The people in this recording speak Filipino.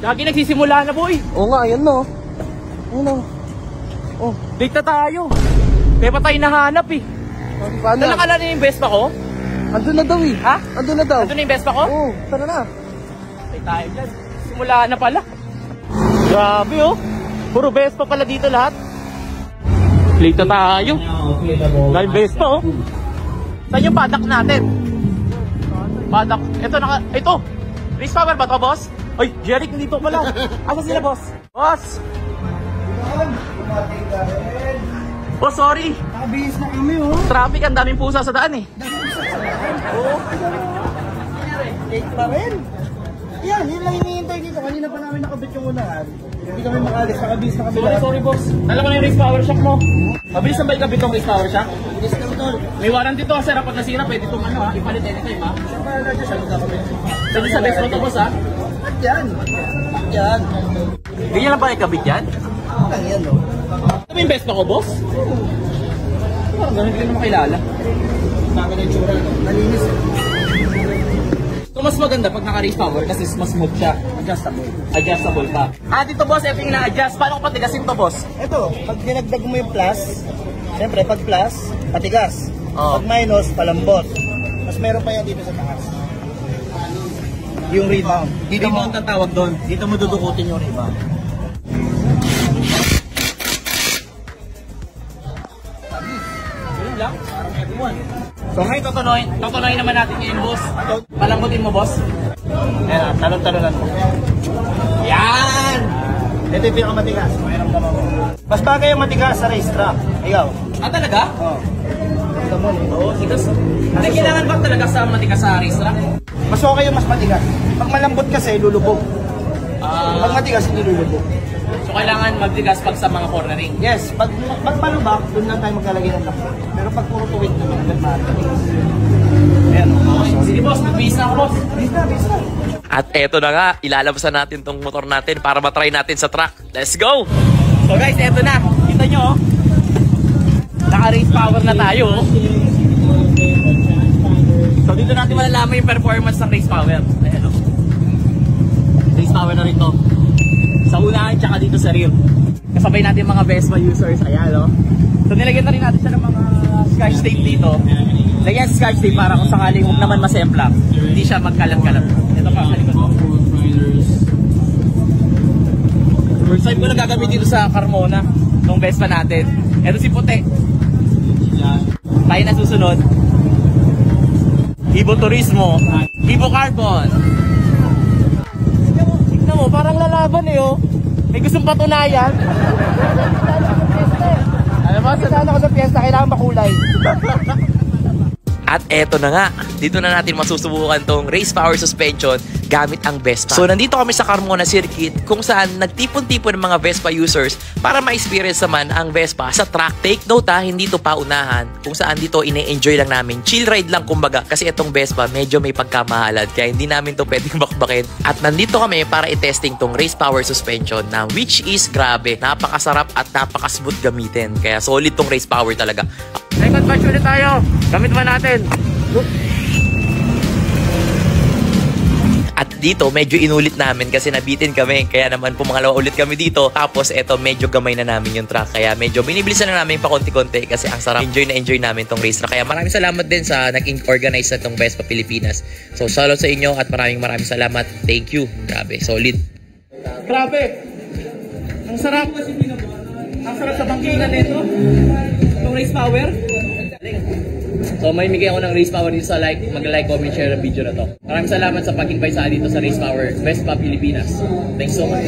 Lagi nagsisimula na, boy. Oo nga, ayan no. Ano? Oh, Late na tayo. Kaya pa tayo nahanap eh. paano? Nalakala na yung Vespa ko? Andun na daw eh. Ha? Andun na daw. Ito na yung Vespa ko? Oo, tara na. Patay tayo dyan. Simula na pala. Grabe oh. Puro Vespa pala dito lahat. Late na tayo. Dahil Vespa oh. Saan yung padak natin? Padak. Ito. Race power ba to, boss? Ay, Jeric, nandito pala. Asa sila, boss? Boss! Oh, sorry. Nakabihis na kami oh. Traffic, ang daming pusa sa daan eh. Oo. Late pa rin. Yan, yun lang hinihintay dito. Kanina pa namin nakabit yung unahan. Hindi kami makalis, nakabihis na kami lahat. Sorry, boss. Alam ko na yung race power shock mo. Mabilis na ba ikabit tong race power shock? Yes, lang tol. May warranty to, sir. Kapag nasira, pwede itong ipalit anytime, ha? Pwede sa best mo to, boss, ha? At yan. Yan. Ganyan lang ba ikabit yan? Lang yan oh. Ano yung best ko, boss? Parang ganun, hindi naman makilala. Bakit yung tsura ito? Malinis eh. So, mas maganda pag naka-race power kasi mas smooth siya. Adjustable. Adjustable pa. Dito, boss, ito yung ina-adjust. Paano ko patigasin to, boss? Ito, pag dinagdag mo yung plus, siyempre pag plus, patigas. Oo. Pag minus, palambot. Mas meron pa yan dito sa taas. Yung rebound. Dito mo ang tatawag doon. Dito mo dudukutin yung rebound. Ganun lang. Parang everyone. So ngayon, tutuloy naman natin ngayon, boss. Palambutin mo, boss. Ayan, talon-talonan mo. Yan! Ito yung pinakamatigas. Mayroon ka mo. Mas bagay yung matigas sa racetrack. Ikaw. Talaga? Oo. Ito mo. Oo, tigas. Ano kailangan ba talaga sa matigas sa race track? Mas okay yung mas matigas. Pag malambot kasi, lulubog. Pag matigas, hindi lulubog. So kailangan magtigas pag sa mga cornering. Yes, pag malubak, doon lang tayo maglalagay ng lakot. Pero pag puro tuwid naman, agad matigas. Ayan. Sige, boss. Magbihis na ako, boss. Bisa. At eto na nga, ilalabasan natin tong motor natin para matry natin sa track. Let's go! So guys, eto na. Kita nyo, oh. Naka-race power na tayo, oh. So dito natin malalaman yung performance ng race power. Ayan, oh. Race power na rin to. Sa unahan, tsaka dito sa rear. Kasabay natin mga Vespa users. Ayan, oh. So nilagyan na rin natin siya ng mga scotch tape dito. Lagyan sa scotch tape para kung sakaling huwag naman masempla. Hindi siya magkalat-kalat. Ito pa sa likod mo. First time ko na gagamit dito sa Carmona nung Vespa natin. Ito si Puti. Tayo na susunod. Ibo Turismo. Ibo Carbon. Tignan mo, parang lalaban eh oh. May gustong patunayan. Alam mo, sasana ko sa piyesta, kailangan makulay. At eto na nga, dito na natin masusubukan tong race power suspension gamit ang Vespa. So nandito kami sa Carmona Circuit kung saan nagtipon-tipon ng mga Vespa users para ma-experience naman ang Vespa sa track. Take note ha, hindi to paunahan kung saan dito ine-enjoy lang namin. Chill ride lang kumbaga kasi itong Vespa medyo may pagkamahalad kaya hindi namin to pwedeng bakbakin. At nandito kami para i-testing tong race power suspension na which is grabe, napakasarap at napaka-smooth gamitin. Kaya solid tong race power talaga. Second batch ulit tayo. Gamit ba natin? At dito, medyo inulit namin kasi nabitin kami. Kaya naman pumangalawa ulit kami dito. Tapos eto, medyo gamay na namin yung track. Kaya medyo binibilisan na namin pa konti-konti kasi ang sarap. Enjoy na enjoy namin tong race track. Kaya maraming salamat din sa nag-organize na tong Vespa Pilipinas. So, shoutout sa inyo at maraming salamat. Thank you. Grabe, solid. Grabe. Ang sarap. Ang sarap sa bangkingan nito. Itong race power. So may bigay ako ng race power dito sa mag-like, comment, share ang video na to. Maraming salamat sa pag-invite sa dito sa Race Power Vespa Pilipinas. Thanks so much.